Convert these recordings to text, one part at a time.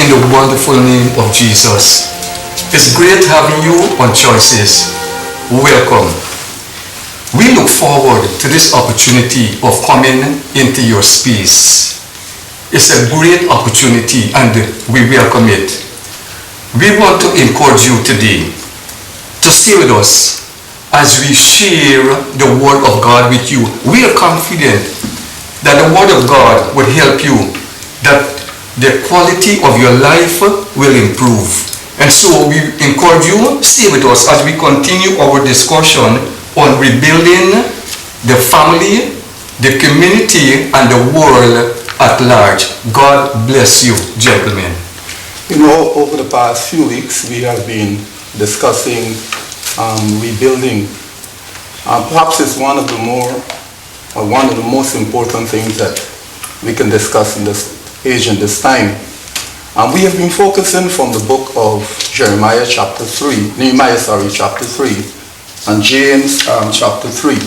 in the wonderful name of Jesus. It's great having you on Choices. Welcome. We look forward to this opportunity of coming into your space. It's a great opportunity and we welcome it. We want to encourage you today to stay with us as we share the Word of God with you. We are confident that the Word of God will help you, that the quality of your life will improve. And so we encourage you, stay with us as we continue our discussion on rebuilding the family, the community, and the world at large. God bless you, gentlemen. You know, over the past few weeks, we have been discussing rebuilding. Perhaps it's one of the most important things that we can discuss in this age and this time. We have been focusing from the book of Nehemiah chapter 3, and James chapter 3.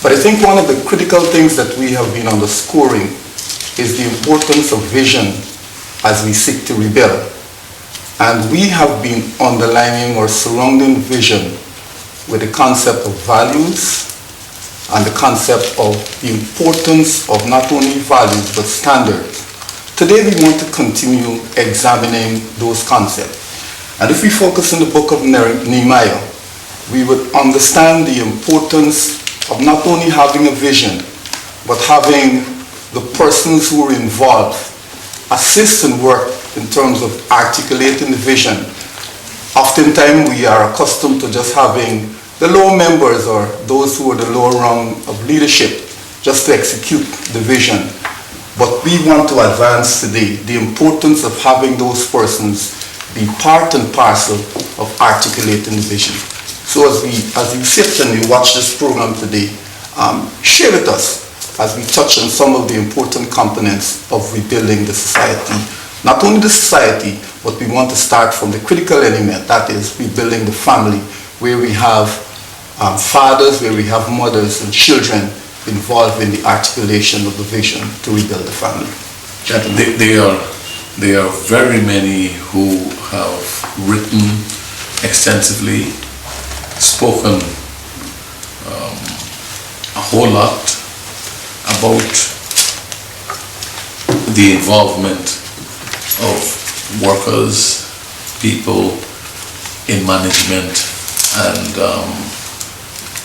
But I think one of the critical things that we have been underscoring is the importance of vision as we seek to rebuild. And we have been underlining or surrounding vision with the concept of values and the concept of the importance of not only values but standards. Today we want to continue examining those concepts. And if we focus on the book of Nehemiah, we would understand the importance of not only having a vision, but having the persons who are involved assist and work in terms of articulating the vision. Oftentimes we are accustomed to just having the lower members or those who are the lower rung of leadership just to execute the vision. But we want to advance today the importance of having those persons be part and parcel of articulating the vision. So as you sit and you watch this program today, share with us as we touch on some of the important components of rebuilding the society. Not only the society, but we want to start from the critical element, that is rebuilding the family, where we have fathers, where we have mothers and children involved in the articulation of the vision to rebuild the family. Gentlemen. There are very many who have written extensively, spoken a whole lot about the involvement of workers, people in management, and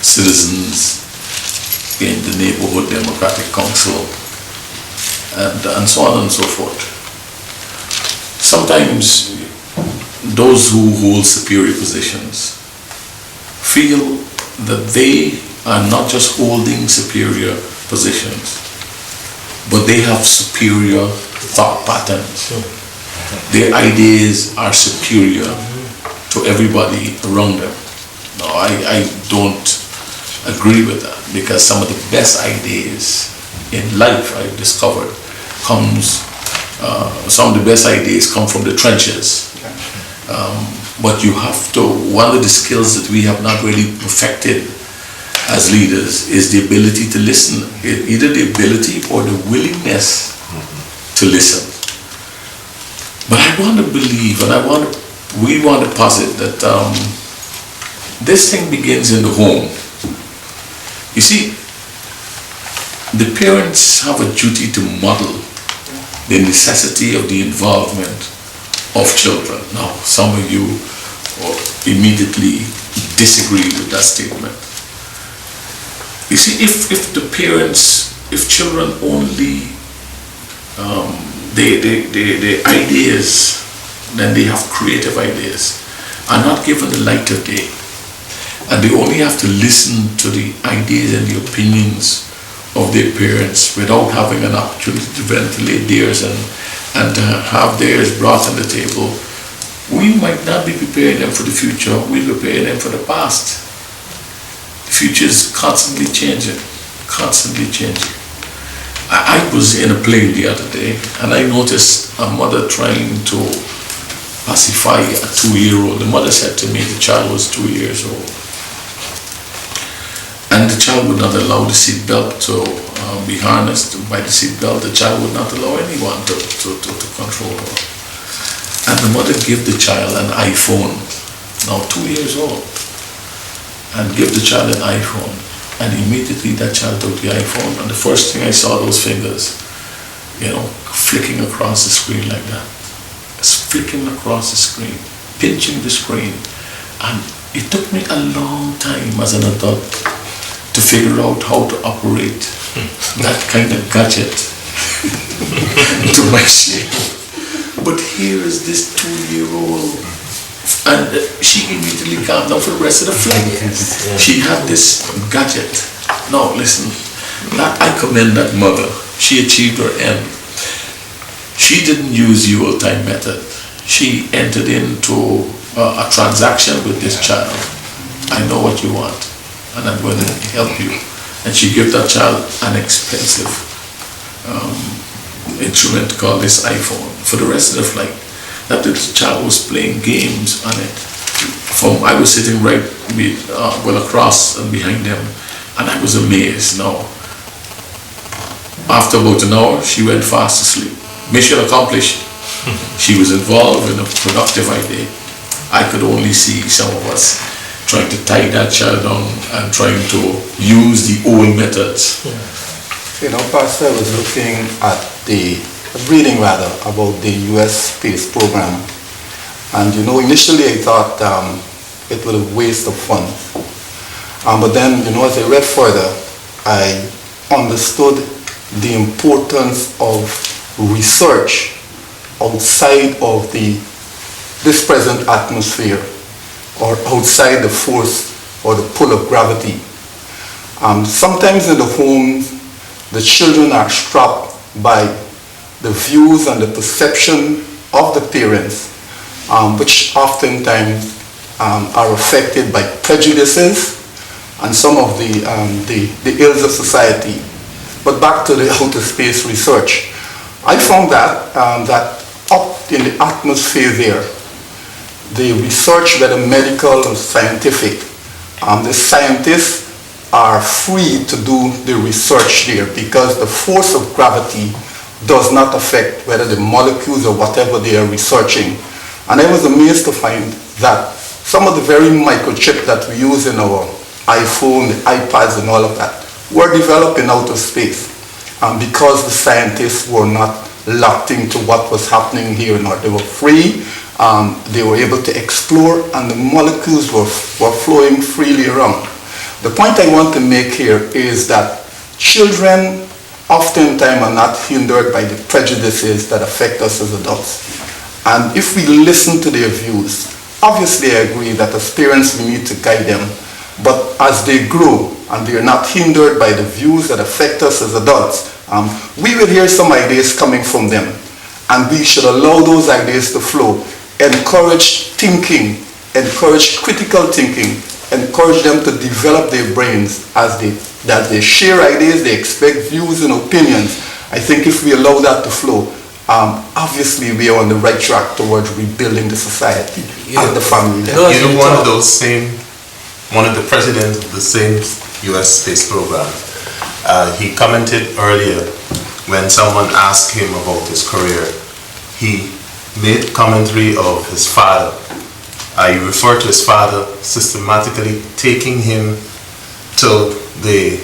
citizens in the neighborhood democratic council, and so on and so forth. Sometimes those who hold superior positions feel that they are not just holding superior positions, but they have superior thought patterns. Their ideas are superior to everybody around them. No, I don't agree with that, because some of the best ideas in life I've discovered some of the best ideas come from the trenches. But you have to, one of the skills that we have not really perfected as leaders is the ability to listen, either the ability or the willingness to listen. But I want to believe, and we want to posit that this thing begins in the home. You see, the parents have a duty to model the necessity of the involvement of children. Now, some of you immediately disagree with that statement. You see, if the parents, if children only, the ideas, then they have creative ideas, are not given the light of day, and they only have to listen to the ideas and the opinions of their parents without having an opportunity to ventilate theirs and to have theirs brought on the table, we might not be preparing them for the future, we're preparing them for the past. The future is constantly changing, constantly changing. I was in a plane the other day and I noticed a mother trying to pacify a 2-year-old. The mother said to me the child was 2 years old. And the child would not allow the seat belt to be harnessed by the seat belt. The child would not allow anyone to control her. And the mother gave the child an iPhone, now 2 years old, and gave the child an iPhone. And immediately that child took the iPhone, and the first thing I saw those fingers, flicking across the screen like that. It's flicking across the screen, pinching the screen. And it took me a long time as an adult to figure out how to operate that kind of gadget to my shame. But here is this 2-year-old, and she immediately calmed down for the rest of the flight. She had this gadget. Now listen, I commend that mother. She achieved her end. She didn't use Euro time method. She entered into a transaction with this child. I know what you want, and I'm going to help you. And she gave that child an expensive instrument called this iPhone for the rest of the flight. That the child was playing games on it. I was sitting right across and behind them, and I was amazed. Now, after about an hour, she went fast asleep. Mission accomplished. She was involved in a productive idea. I could only see some of us trying to tie that child down and trying to use the old methods. Pastor, I was looking at reading about the US space program. And initially I thought it was a waste of funds. But then, as I read further, I understood the importance of research outside of this present atmosphere, or outside the force or the pull of gravity. Sometimes in the homes, the children are strapped by the views and the perception of the parents, which oftentimes are affected by prejudices and some of the ills of society. But back to the outer space research, I found that up in the atmosphere there, the research, whether medical or scientific, the scientists are free to do the research there because the force of gravity does not affect whether the molecules or whatever they are researching. And I was amazed to find that some of the very microchips that we use in our iPhone, the iPads and all of that were developed in outer space because the scientists were not locked into what was happening here. They were free, they were able to explore, and the molecules were flowing freely around. The point I want to make here is that children oftentimes are not hindered by the prejudices that affect us as adults. And if we listen to their views, obviously I agree that as parents we need to guide them, but as they grow and they are not hindered by the views that affect us as adults, we will hear some ideas coming from them, and we should allow those ideas to flow. Encourage thinking, encourage critical thinking, encourage them to develop their brains as they share ideas, they expect views and opinions. I think if we allow that to flow, obviously we are on the right track towards rebuilding the society and the family. One of the presidents of the same US space program, he commented earlier when someone asked him about his career. He made commentary of his father. He referred to his father systematically taking him to the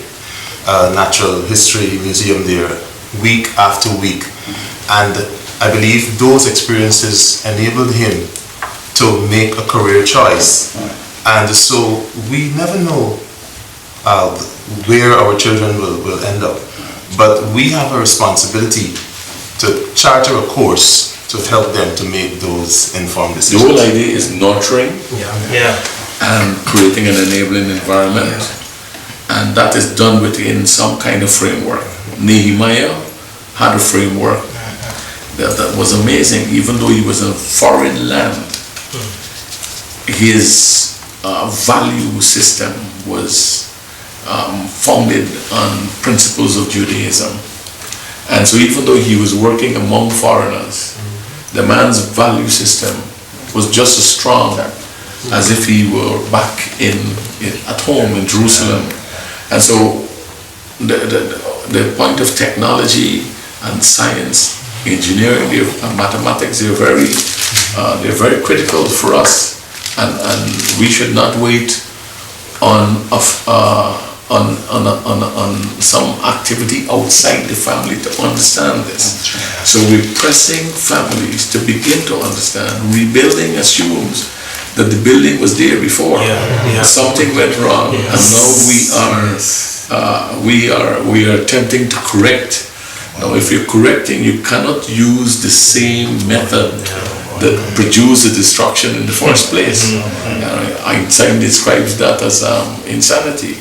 Natural History Museum there week after week. And I believe those experiences enabled him to make a career choice. And so we never know where our children will end up. But we have a responsibility to charter a course to help them to make those informed decisions. The whole idea is nurturing and creating an enabling environment. And that is done within some kind of framework. Nehemiah had a framework that was amazing. Even though he was in a foreign land, his value system was founded on principles of Judaism. And so even though he was working among foreigners, the man's value system was just as strong as if he were back at home in Jerusalem. And so the point of technology and science engineering, mathematics, they're very critical for us, and we should not wait on some activity outside the family to understand this. So we're pressing families to begin to understand. Rebuilding assumes that the building was there before. Something went wrong, and now we are attempting to correct. Now, if you're correcting, you cannot use the same method that produced the destruction in the first place. Einstein describes that as insanity.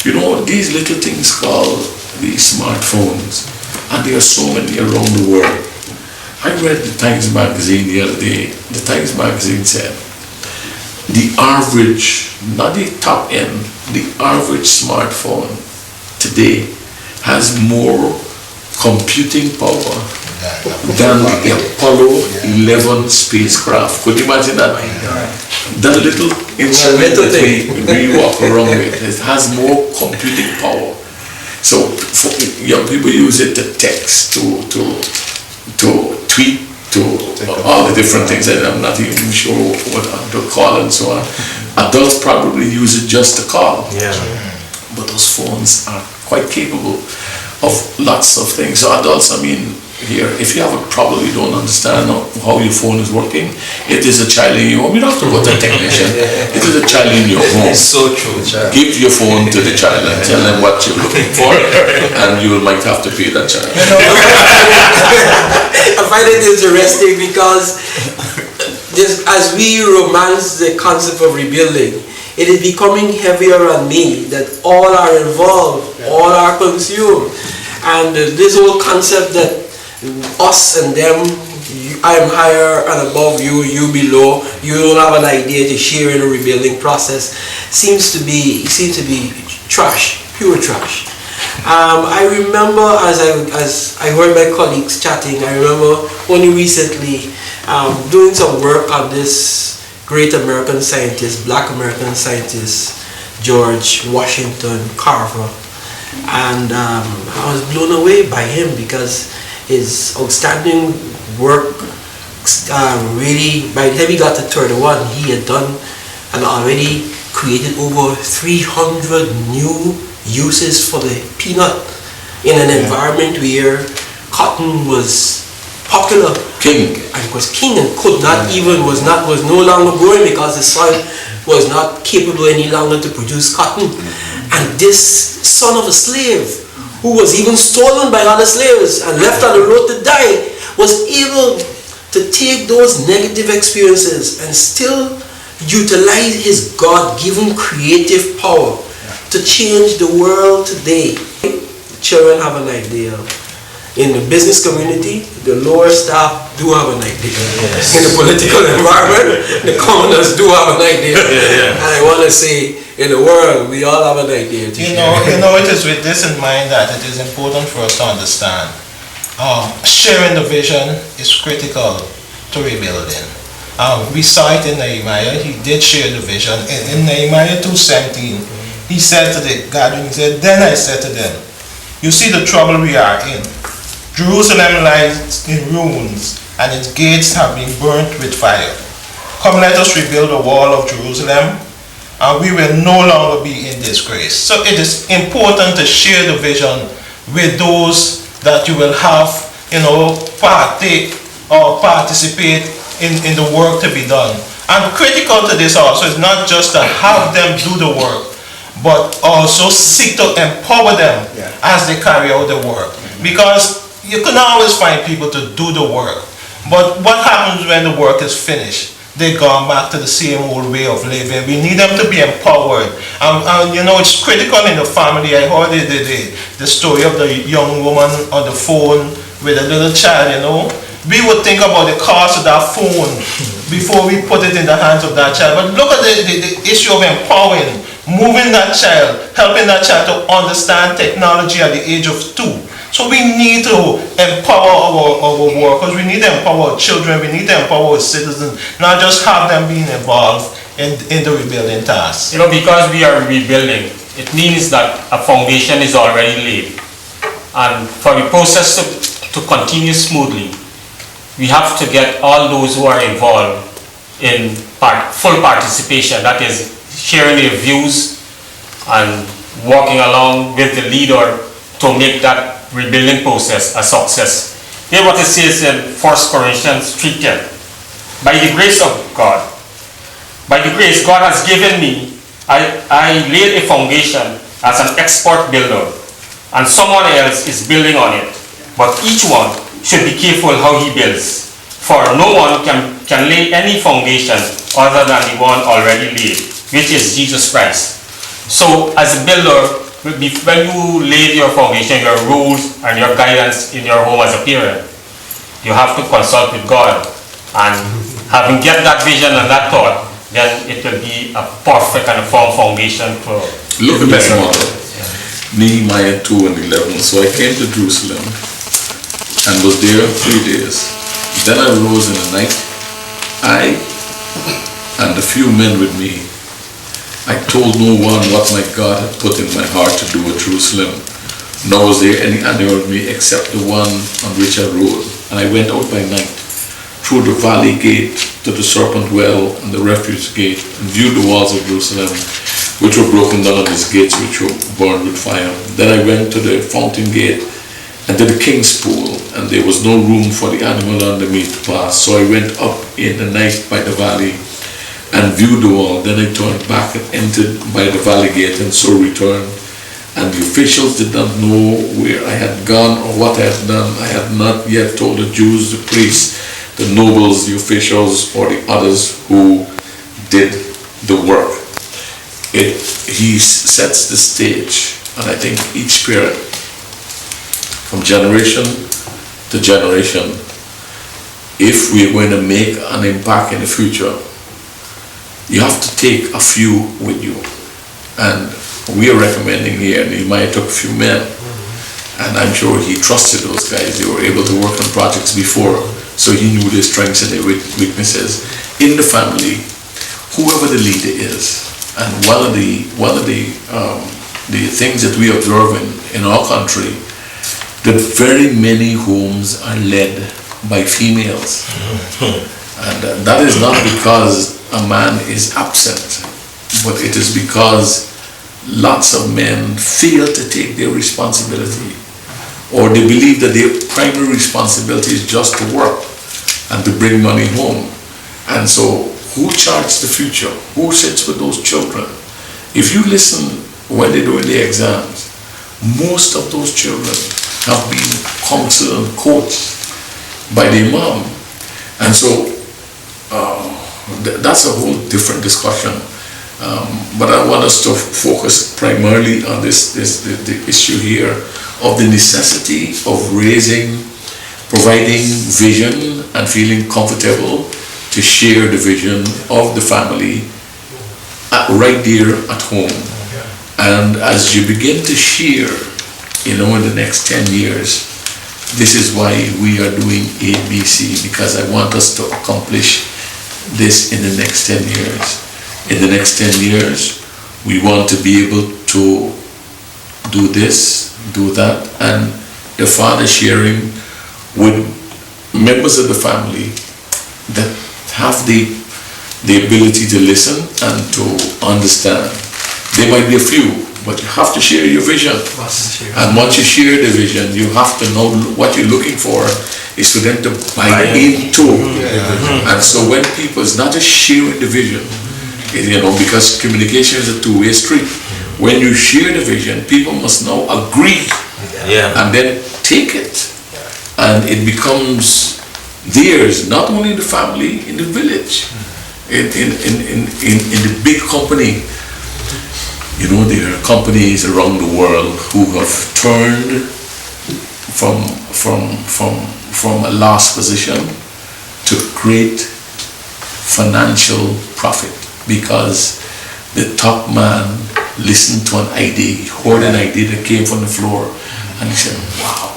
You know, these little things called these smartphones, and there are so many around the world. I read the Times magazine the other day. The Times magazine said, the average, not the top end, the average smartphone today has more computing power than the Apollo 11 spacecraft. Could you imagine that? That little instrument that we walk around with, it has more computing power. So young people use it to text, to tweet, to all the different things, and I'm not even sure what to call and so on. Adults probably use it just to call. But those phones are quite capable of lots of things. So adults, I mean, here, if you have a problem, you don't understand how your phone is working, it is a child in your home. You don't have to go to a technician. It is a child in your home. It's so true. Give your phone to the child and tell them what you're looking for, and you might have to pay that child. I find it interesting because just as we romance the concept of rebuilding, it is becoming heavier on me that all are involved, all are consumed. And this whole concept that us and them, I'm higher and above you, you below, you don't have an idea to share in a rebuilding process, seems to be trash, pure trash. I remember as I heard my colleagues chatting, I remember only recently doing some work on this great American scientist, black American scientist, George Washington Carver. And I was blown away by him because his outstanding work really, by the time he got to 31, he had done and already created over 300 new uses for the peanut in an environment where cotton was popular. King. And was king and could not even, was no longer growing because the soil was not capable any longer to produce cotton. And this son of a slave, who was even stolen by other slaves and left on the road to die, was able to take those negative experiences and still utilize his God-given creative power to change the world today. Children have an idea. In the business community, the lower staff do have an idea. Yes. In the political environment, the commoners do have an idea. And I want to say, in the world, we all have an idea. You know, it is with this in mind that it is important for us to understand. Sharing the vision is critical to rebuilding. We saw it in Nehemiah. He did share the vision. In Nehemiah 2:17, he said to the gathering, he said, "Then I said to them, you see the trouble we are in. Jerusalem lies in ruins, and its gates have been burnt with fire. Come, let us rebuild the wall of Jerusalem, and we will no longer be in disgrace." So it is important to share the vision with those that you will have, partake or participate in the work to be done. And critical to this also is not just to have them do the work, but also seek to empower them as they carry out the work. Because you can always find people to do the work, but what happens when the work is finished? They go back to the same old way of living. We need them to be empowered. And it's critical in the family. I heard the story of the young woman on the phone with a little child, We would think about the cost of that phone before we put it in the hands of that child. But look at the issue of empowering, moving that child, helping that child to understand technology at the age of 2. So we need to empower our workers, we need to empower our children, we need to empower our citizens, not just have them being involved in the rebuilding task. Because we are rebuilding, it means that a foundation is already laid. And for the process to continue smoothly, we have to get all those who are involved in full participation, that is, sharing their views and walking along with the leader to make that rebuilding process a success. Hear what it says in 1 Corinthians 3:10. By the grace of God, by the grace God has given me, I laid a foundation as an expert builder, and someone else is building on it. But each one should be careful how he builds, for no one can lay any foundation other than the one already laid, which is Jesus Christ. So as a builder, when you lay your foundation, your rules and your guidance in your home as a parent, you have to consult with God, and having get that vision and that thought, then it will be a perfect and a firm foundation for. Look at this model. Nehemiah 2:11. So I came to Jerusalem and was there 3 days. Then I rose in the night, I and a few men with me. I told no one what my God had put in my heart to do at Jerusalem, nor was there any animal with me except the one on which I rode. And I went out by night through the valley gate to the serpent well and the refuge gate, and viewed the walls of Jerusalem, which were broken down, and its gates which were burned with fire. Then I went to the fountain gate and to the king's pool, and there was no room for the animal under me to pass. So I went up in the night by the valley and viewed the wall. Then I turned back and entered by the valley gate, and so returned. And the officials did not know where I had gone or what I had done. I had not yet told the Jews, the priests, the nobles, the officials, or the others who did the work. He sets the stage, and I think each parent, from generation to generation, if we're going to make an impact in the future, you have to take a few with you. And we are recommending here, and he might have took a few men, and I'm sure he trusted those guys. They were able to work on projects before, so he knew their strengths and their weaknesses. In the family, whoever the leader is, and one of the things that we observe in our country, that very many homes are led by females. And that is not because a man is absent, but it is because lots of men fail to take their responsibility, or they believe that their primary responsibility is just to work and to bring money home. And so who charts the future? Who sits with those children? If you listen when they're doing their exams, most of those children have been counseled and coached by their mom. And so that's a whole different discussion. But I want us to focus primarily on the issue here of the necessity of providing vision and feeling comfortable to share the vision of the family right there at home. And as you begin to share, in the next 10 years, this is why we are doing ABC, because I want us to accomplish this in the next 10 years. In the next 10 years, we want to be able to do this, do that, and the father sharing with members of the family that have the ability to listen and to understand. There might be a few, but you have to share your vision. And once you share the vision, you have to know what you're looking for is for them to buy into. And so when people, it's not just sharing the vision, because communication is a two-way street. When you share the vision, people must now agree and then take it. And it becomes theirs, not only in the family, in the village, in the big company. There are companies around the world who have turned from a lost position to great financial profit because the top man listened to an idea, he heard an idea that came from the floor, and he said, wow,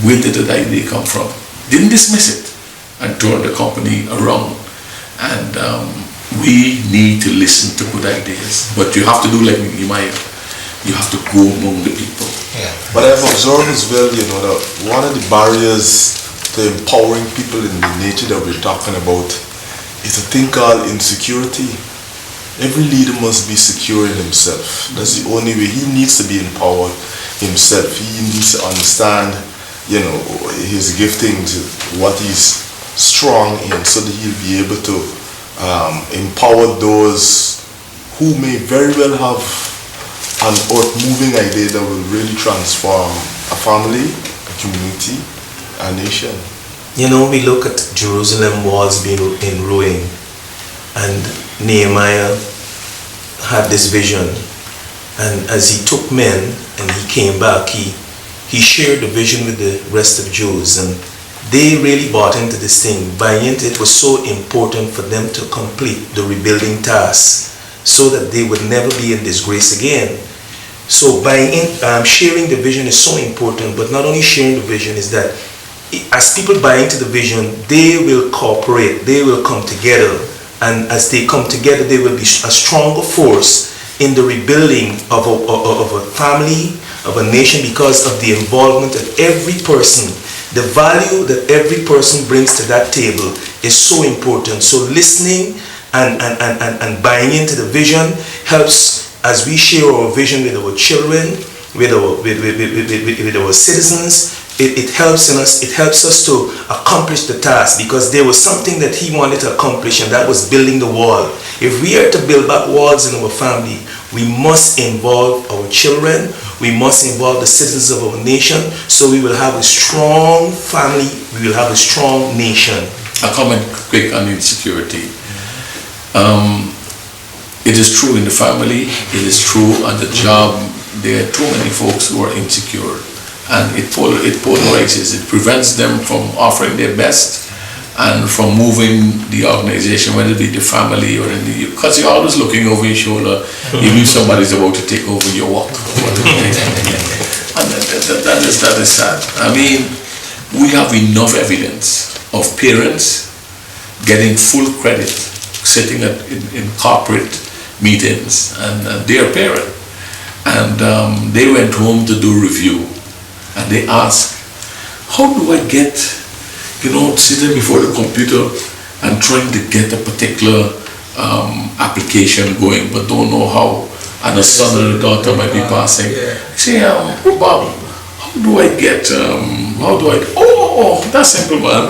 where did that idea come from? Didn't dismiss it and turned the company around. And we need to listen to good ideas, but you have to do like Nehemiah. you have to go among the people. Yeah. But I've observed as well, that one of the barriers to empowering people in the nature that we're talking about is a thing called insecurity. Every leader must be secure in himself. That's the only way. He needs to be empowered himself. He needs to understand, his giftings, what he's strong in, so that he'll be able to empower those who may very well have an earth-moving idea that will really transform a family, a community, a nation. We look at Jerusalem walls being in ruin, and Nehemiah had this vision, and as he took men and he came back, he shared the vision with the rest of Jews, and they really bought into this thing. Buying into it was so important for them to complete the rebuilding task so that they would never be in disgrace again. So sharing the vision is so important, but not only sharing the vision is that as people buy into the vision, they will cooperate, they will come together, and as they come together, they will be a stronger force in the rebuilding of a family, of a nation, because of the involvement of every person. The value that every person brings to that table is so important. So listening and buying into the vision helps as we share our vision with our children, with our citizens. It helps us to accomplish the task, because there was something that he wanted to accomplish, and that was building the wall. If we are to build back walls in our family, we must involve our children, we must involve the citizens of our nation, so we will have a strong family, we will have a strong nation. A comment quick on insecurity. It is true in the family, it is true on the job. There are too many folks who are insecure, and it polarizes. It prevents them from offering their best and from moving the organization, whether it be the family or because you're always looking over your shoulder, even if somebody's about to take over your work. And that is sad. I mean, we have enough evidence of parents getting full credit, sitting in corporate meetings, and their parent. And they went home to do review, and they asked, how do I get, sitting before the computer and trying to get a particular application going, but don't know how, and a son or a daughter might be passing. Say, Bob, how do I get, that's simple, man.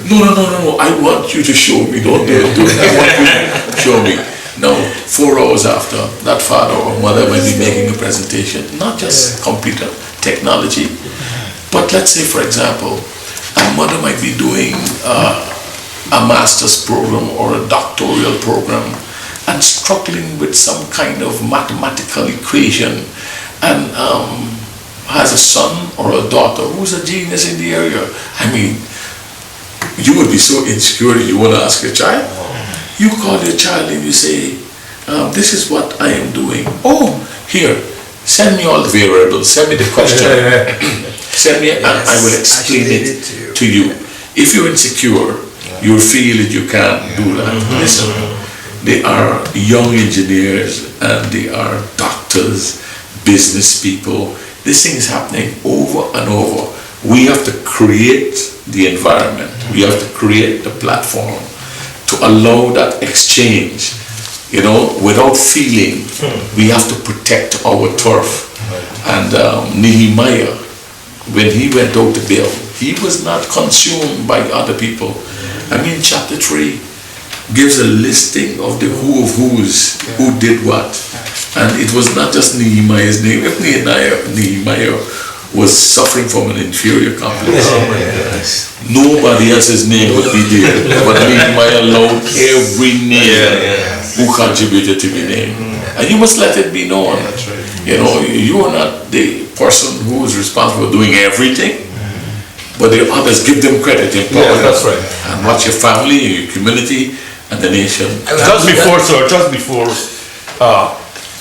No, I want you to show me, don't do it, I want you to show me. Now, 4 hours after, that father or mother might be making a presentation, not just computer technology, but let's say, for example, a mother might be doing a master's program or a doctoral program and struggling with some kind of mathematical equation, and has a son or a daughter who's a genius in the area. I mean, you would be so insecure you want to ask your child. You call your child and you say, this is what I am doing. Oh, here, send me all the variables, send me the question. Send me and I will explain it to you. If you're insecure, you feel that you can't do that. Listen, they are young engineers and they are doctors, business people. This thing is happening over and over. We have to create the environment. We have to create the platform to allow that exchange, without feeling. We have to protect our turf. And Nehemiah, when he went out to build, he was not consumed by other people. I mean, chapter 3 gives a listing of the who of who's, who did what. And it was not just Nehemiah's name. If Nehemiah was suffering from an inferior complex, nobody else's name would be there. But Nehemiah allowed every name who contributed to be named. And you must let it be known. You are not the person who is responsible for doing everything, but the others, give them credit. That's right. And watch your family, your community, and the nation. Just before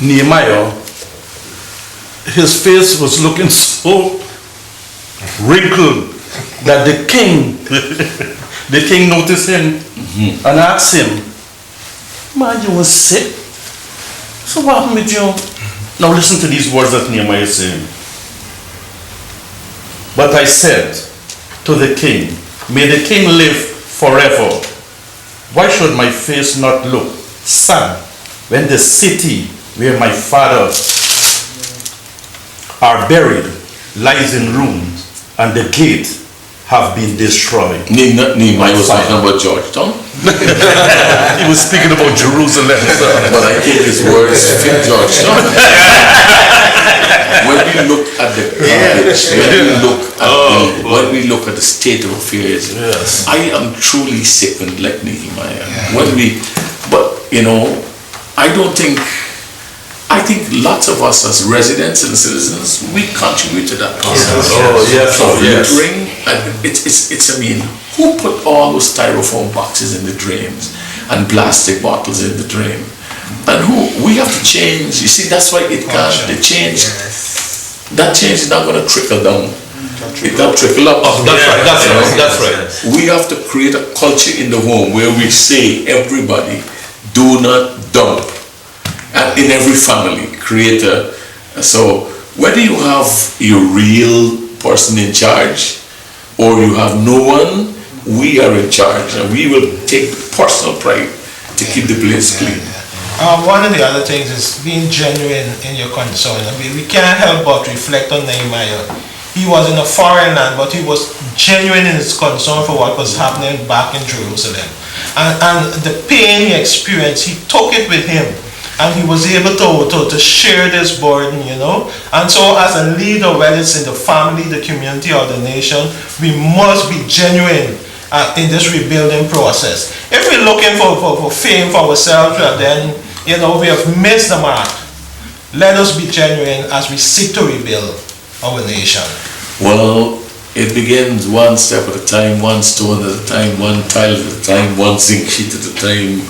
Nehemiah, his face was looking so wrinkled that the king noticed him and asked him, man, you were sick? So what happened with you? Now listen to these words that Nehemiah is saying. But I said to the king, may the king live forever. Why should my face not look sad when the city where my father are buried lies in ruins and the gate have been destroyed? Nehemiah was talking about Georgetown. He was speaking about Jerusalem, sir. But I think his words fit Georgetown. When we look at the garbage, when we look at the state of affairs, Yes. I am truly sickened like Nehemiah. But you know, I think lots of us as residents and citizens, we contribute to that process. Littering, and I mean, who put all those styrofoam boxes in the drains and plastic bottles in the drain? And we have to change. You see, that's why it can't, the change, that change is not going to trickle down. It can trickle up. That's right. We have to create a culture in the home where we say, everybody, do not dump. And in every family, so whether you have your real person in charge or you have no one, we are in charge and we will take personal pride to keep the place clean. One of the other things is being genuine in your concern. I mean, we can't help but reflect on Nehemiah. He was in a foreign land, but he was genuine in his concern for what was happening back in Jerusalem. And the pain he experienced, he took it with him. And he was able to share this burden, you know. And so as a leader, whether it's in the family, the community, or the nation, we must be genuine in this rebuilding process. If we're looking for fame for ourselves, then, you know, we have missed the mark. Let us be genuine as we seek to rebuild our nation. Well, it begins one step at a time, one stone at a time, one tile at a time, one zinc sheet at a time,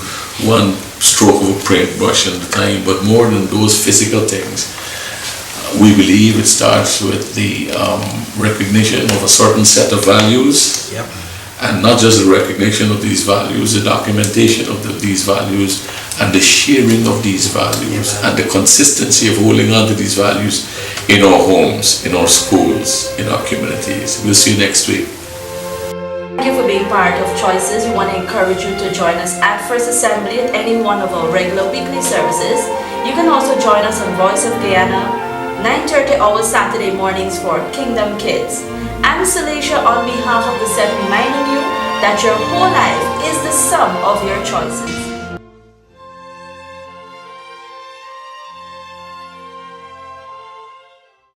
one stroke of a paintbrush at a time. But more than those physical things, we believe it starts with the recognition of a certain set of values. Yep. And not just the recognition of these values, the documentation of these values, and the sharing of these values, and the consistency of holding on to these values in our homes, in our schools, in our communities. We'll see you next week. Thank you for being part of Choices. We want to encourage you to join us at First Assembly at any one of our regular weekly services. You can also join us on Voice of Guyana, 9:30 hours Saturday mornings for Kingdom Kids. I'm Celicia on behalf of the set reminding you that your whole life is the sum of your choices.